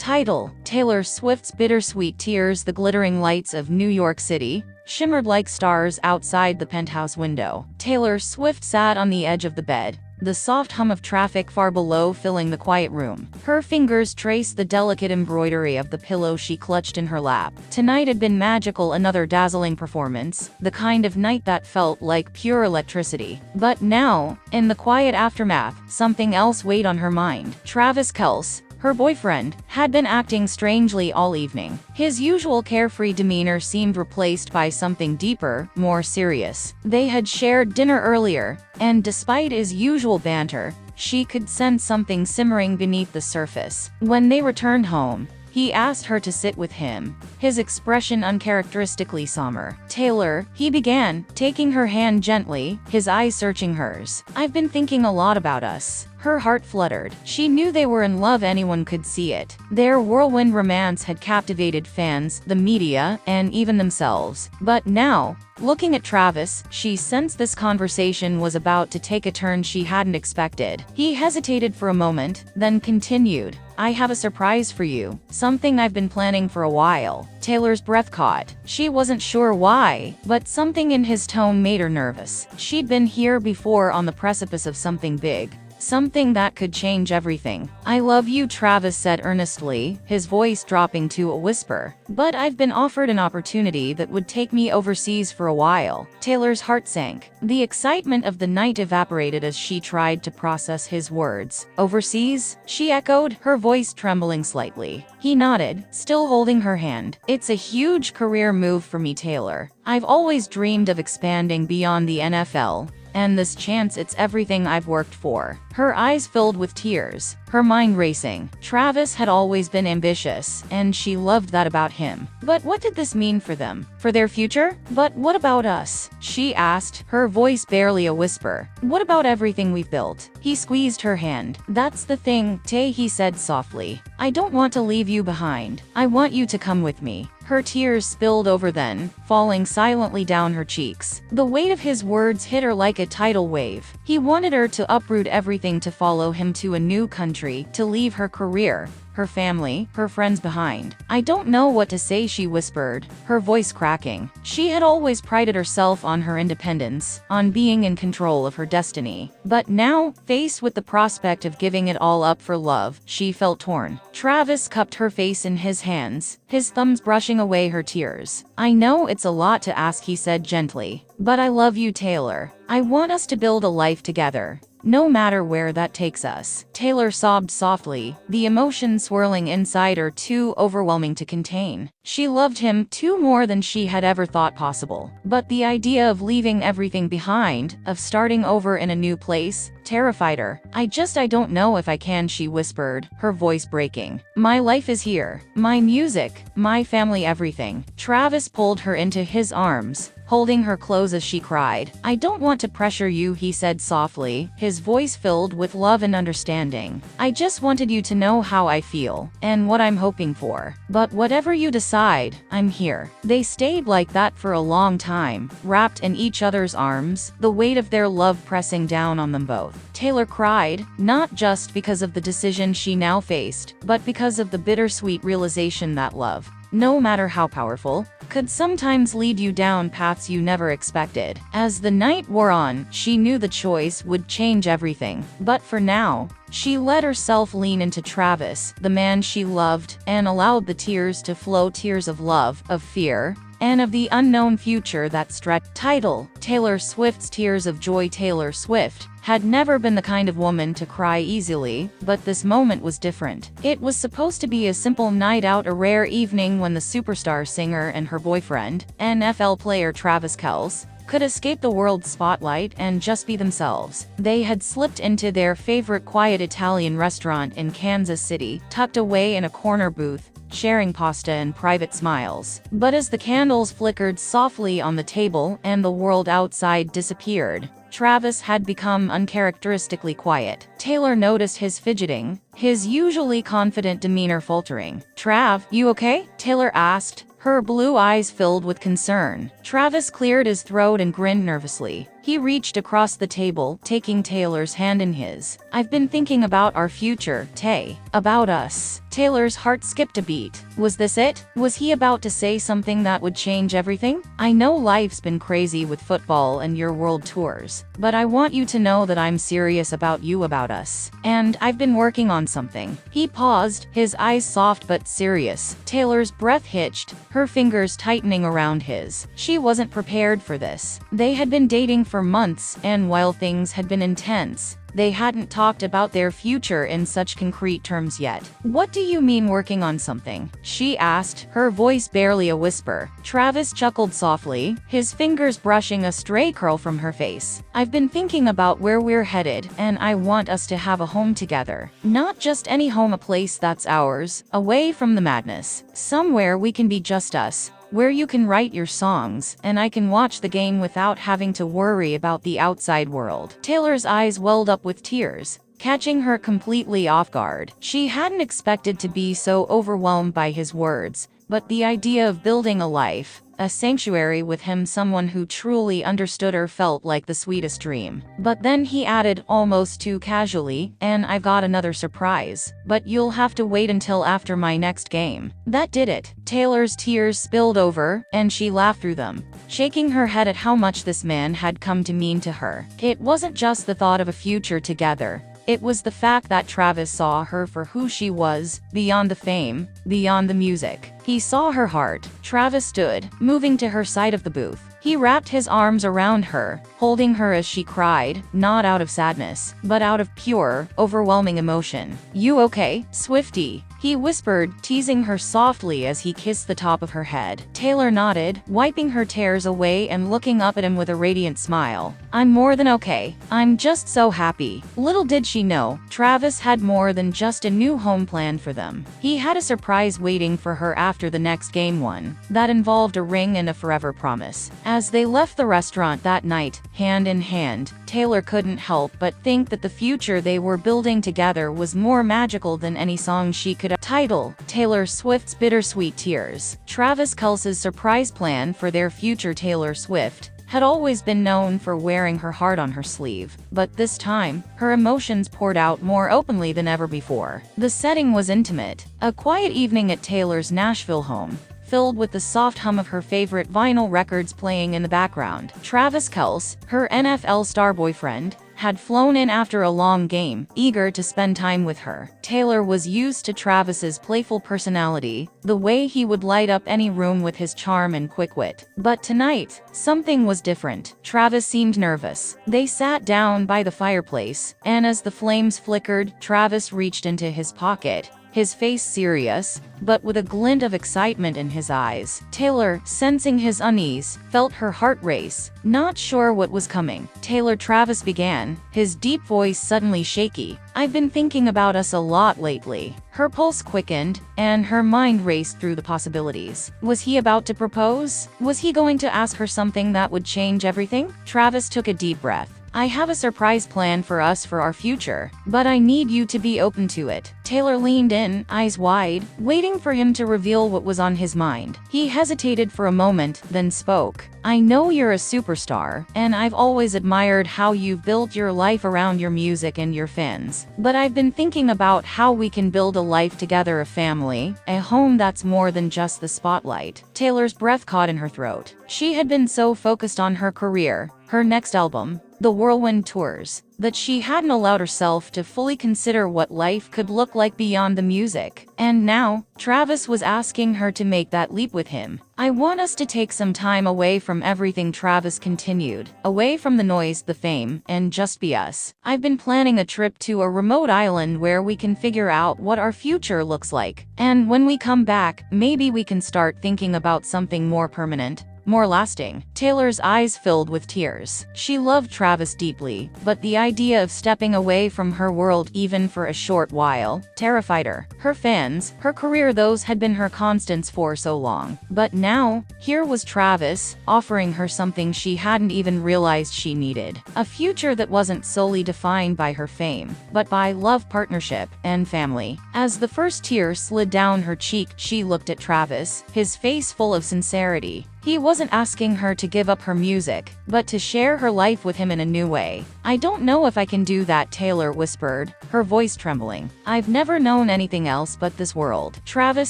Title: Taylor Swift's Bittersweet Tears. The glittering lights of New York City shimmered like stars outside the penthouse window. Taylor Swift sat on the edge of the bed, the soft hum of traffic far below filling the quiet room. Her fingers traced the delicate embroidery of the pillow she clutched in her lap. Tonight had been magical, another dazzling performance, the kind of night that felt like pure electricity. But now, in the quiet aftermath, something else weighed on her mind. Travis Kelce, her boyfriend, had been acting strangely all evening. His usual carefree demeanor seemed replaced by something deeper, more serious. They had shared dinner earlier, and despite his usual banter, she could sense something simmering beneath the surface. When they returned home, he asked her to sit with him, his expression uncharacteristically somber. "Taylor," he began, taking her hand gently, his eyes searching hers. "I've been thinking a lot about us." Her heart fluttered. She knew they were in love, anyone could see it. Their whirlwind romance had captivated fans, the media, and even themselves. But now, looking at Travis, she sensed this conversation was about to take a turn she hadn't expected. He hesitated for a moment, then continued, "I have a surprise for you, something I've been planning for a while." Taylor's breath caught. She wasn't sure why, but something in his tone made her nervous. She'd been here before, on the precipice of something big. Something that could change everything. "I love you," Travis said earnestly, his voice dropping to a whisper. "But I've been offered an opportunity that would take me overseas for a while." Taylor's heart sank. The excitement of the night evaporated as she tried to process his words. "Overseas?" she echoed, her voice trembling slightly. He nodded, still holding her hand. "It's a huge career move for me, Taylor. I've always dreamed of expanding beyond the NFL. And this chance, it's everything I've worked for." Her eyes filled with tears, her mind racing. Travis had always been ambitious, and she loved that about him. But what did this mean for them? For their future? "But what about us?" she asked, her voice barely a whisper. "What about everything we've built?" He squeezed her hand. "That's the thing, Tay," he said softly. "I don't want to leave you behind. I want you to come with me." Her tears spilled over then, falling silently down her cheeks. The weight of his words hit her like a tidal wave. He wanted her to uproot everything, to follow him to a new country, to leave her career, her family, her friends behind. "I don't know what to say," she whispered, her voice cracking. She had always prided herself on her independence, on being in control of her destiny. But now, faced with the prospect of giving it all up for love, she felt torn. Travis cupped her face in his hands, his thumbs brushing away her tears. "I know it's a lot to ask," he said gently, "but I love you, Taylor. I want us to build a life together, no matter where that takes us." Taylor sobbed softly, the emotions swirling inside her too overwhelming to contain. She loved him too, more than she had ever thought possible. But the idea of leaving everything behind, of starting over in a new place, terrified her. I don't know if I can," she whispered, her voice breaking. "My life is here. My music, my family, everything." Travis pulled her into his arms, holding her close as she cried. "I don't want to pressure you," he said softly, his voice filled with love and understanding. "I just wanted you to know how I feel, and what I'm hoping for. But whatever you decide, I'm here." They stayed like that for a long time, wrapped in each other's arms, the weight of their love pressing down on them both. Taylor cried, not just because of the decision she now faced, but because of the bittersweet realization that love, no matter how powerful, could sometimes lead you down paths you never expected. As the night wore on, she knew the choice would change everything. But for now, she let herself lean into Travis, the man she loved, and allowed the tears to flow, tears of love, of fear, and of the unknown future that stretched. Title: Taylor Swift's Tears of Joy. Taylor Swift had never been the kind of woman to cry easily, but this moment was different. It was supposed to be a simple night out, a rare evening when the superstar singer and her boyfriend, NFL player Travis Kelce, could escape the world's spotlight and just be themselves. They had slipped into their favorite quiet Italian restaurant in Kansas City, tucked away in a corner booth, sharing pasta and private smiles. But as the candles flickered softly on the table and the world outside disappeared, Travis had become uncharacteristically quiet. Taylor noticed his fidgeting, his usually confident demeanor faltering. "Trav, you okay?" Taylor asked, her blue eyes filled with concern. Travis cleared his throat and grinned nervously. He reached across the table, taking Taylor's hand in his. "I've been thinking about our future, Tay. About us." Taylor's heart skipped a beat. Was this it? Was he about to say something that would change everything? "I know life's been crazy with football and your world tours, but I want you to know that I'm serious about you, about us. And I've been working on something." He paused, his eyes soft but serious. Taylor's breath hitched, her fingers tightening around his. She wasn't prepared for this. They had been dating for months, and while things had been intense, they hadn't talked about their future in such concrete terms yet. "What do you mean working on something?" she asked, her voice barely a whisper. Travis chuckled softly, his fingers brushing a stray curl from her face. "I've been thinking about where we're headed, and I want us to have a home together. Not just any home, a place that's ours, away from the madness. Somewhere we can be just us, where you can write your songs, and I can watch the game without having to worry about the outside world." Taylor's eyes welled up with tears, catching her completely off guard. She hadn't expected to be so overwhelmed by his words, but the idea of building a life, a sanctuary with him, someone who truly understood her, felt like the sweetest dream. But then he added, almost too casually, "And I've got another surprise, but you'll have to wait until after my next game." That did it. Taylor's tears spilled over, and she laughed through them, shaking her head at how much this man had come to mean to her. It wasn't just the thought of a future together. It was the fact that Travis saw her for who she was, beyond the fame, beyond the music. He saw her heart. Travis stood, moving to her side of the booth. He wrapped his arms around her, holding her as she cried, not out of sadness, but out of pure, overwhelming emotion. "You okay, Swiftie?" he whispered, teasing her softly as he kissed the top of her head. Taylor nodded, wiping her tears away and looking up at him with a radiant smile. "I'm more than okay. I'm just so happy." Little did she know, Travis had more than just a new home planned for them. He had a surprise waiting for her after the next game, one that involved a ring and a forever promise. As they left the restaurant that night, hand in hand, Taylor couldn't help but think that the future they were building together was more magical than any song she could title. Taylor Swift's Bittersweet Tears. Travis Kelce's surprise plan for their future. Taylor Swift had always been known for wearing her heart on her sleeve, but this time, her emotions poured out more openly than ever before. The setting was intimate, a quiet evening at Taylor's Nashville home, filled with the soft hum of her favorite vinyl records playing in the background. Travis Kelce, her NFL star boyfriend, had flown in after a long game, eager to spend time with her. Taylor was used to Travis's playful personality, the way he would light up any room with his charm and quick wit. But tonight, something was different. Travis seemed nervous. They sat down by the fireplace, and as the flames flickered, Travis reached into his pocket, his face serious, but with a glint of excitement in his eyes. Taylor, sensing his unease, felt her heart race, not sure what was coming. "Taylor," Travis began, his deep voice suddenly shaky, "I've been thinking about us a lot lately." Her pulse quickened, and her mind raced through the possibilities. Was he about to propose? Was he going to ask her something that would change everything? Travis took a deep breath. "I have a surprise plan for us for our future, but I need you to be open to it." Taylor leaned in, eyes wide, waiting for him to reveal what was on his mind. He hesitated for a moment, then spoke. "I know you're a superstar, and I've always admired how you've built your life around your music and your fans. But I've been thinking about how we can build a life together, a family, a home that's more than just the spotlight." Taylor's breath caught in her throat. She had been so focused on her career, her next album, the whirlwind tours, that she hadn't allowed herself to fully consider what life could look like beyond the music. And now, Travis was asking her to make that leap with him. "I want us to take some time away from everything," Travis continued, "away from the noise, the fame, and just be us. I've been planning a trip to a remote island where we can figure out what our future looks like. And when we come back, maybe we can start thinking about something more permanent." more lasting. Taylor's eyes filled with tears. She loved Travis deeply, but the idea of stepping away from her world even for a short while terrified her. Her fans, her career, those had been her constants for so long. But now, here was Travis, offering her something she hadn't even realized she needed. A future that wasn't solely defined by her fame, but by love, partnership, and family. As the first tear slid down her cheek, she looked at Travis, his face full of sincerity. He wasn't asking her to give up her music, but to share her life with him in a new way. "I don't know if I can do that," Taylor whispered, her voice trembling. "I've never known anything else but this world." Travis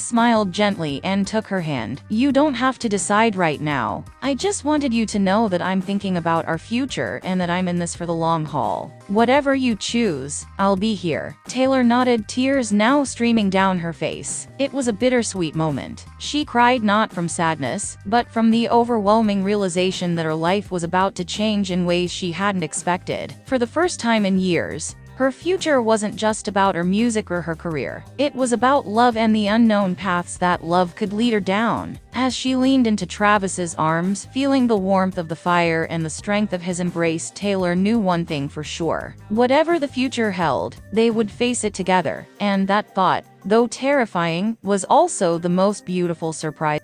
smiled gently and took her hand. "You don't have to decide right now. I just wanted you to know that I'm thinking about our future and that I'm in this for the long haul. Whatever you choose, I'll be here." Taylor nodded, tears now streaming down her face. It was a bittersweet moment. She cried not from sadness, but from the overwhelming realization that her life was about to change in ways she hadn't expected. For the first time in years, her future wasn't just about her music or her career. It was about love and the unknown paths that love could lead her down. As she leaned into Travis's arms, feeling the warmth of the fire and the strength of his embrace, Taylor knew one thing for sure. Whatever the future held, they would face it together. And that thought, though terrifying, was also the most beautiful surprise.